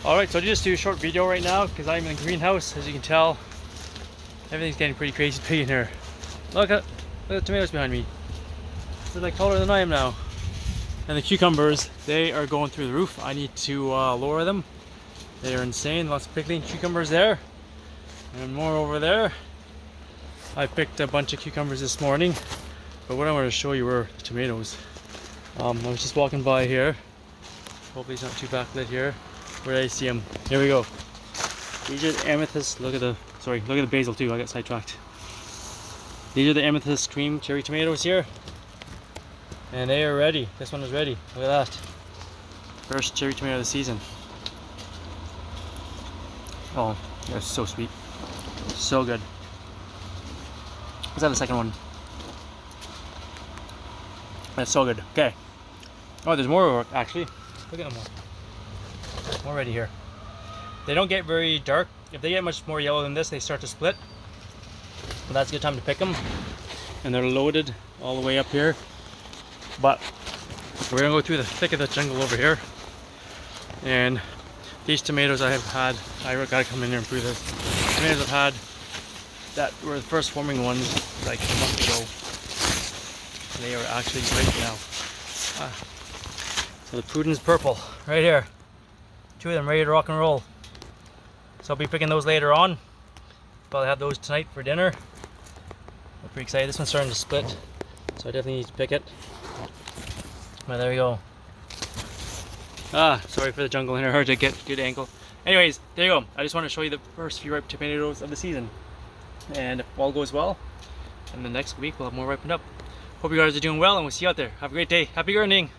Alright, so I'll just do a short video right now because I'm in the greenhouse. As you can tell, everything's getting pretty crazy big in here. Look at the tomatoes behind me. They're like taller than I am now. And the cucumbers, they are going through the roof. I need to lower them. They are insane. Lots of pickling cucumbers there. And more over there. I picked a bunch of cucumbers this morning. But what I want to show you were the tomatoes. I was just walking by here. Hopefully it's not too backlit here. Where I see them. Here we go. These are the amethyst. Look at the basil too. I got sidetracked. These are the amethyst cream cherry tomatoes here. And they are ready. This one is ready. Look at that. First cherry tomato of the season. Oh, they're so sweet. So good. Is that the second one? That's so good. Okay. Oh, there's more work actually. Look at them all. More ready here. They don't get very dark. If they get much more yellow than this, they start to split. But that's a good time to pick them. And they're loaded all the way up here. But we're gonna go through the thick of the jungle over here. And these tomatoes I have had, I gotta come in here and prove this. Tomatoes I've had that were the first forming ones like a month ago. They are actually great now. So the Putin's purple right here. Two of them ready to rock and roll. So I'll be picking those later on. Probably have those tonight for dinner. I'm pretty excited. This one's starting to split, so I definitely need to pick it. But there we go. Sorry for the jungle in here. Hard to get good angle. Anyways, there you go. I just want to show you the first few ripe tomatoes of the season. And if all goes well, in the next week we'll have more ripened up. Hope you guys are doing well, and we'll see you out there. Have a great day. Happy gardening.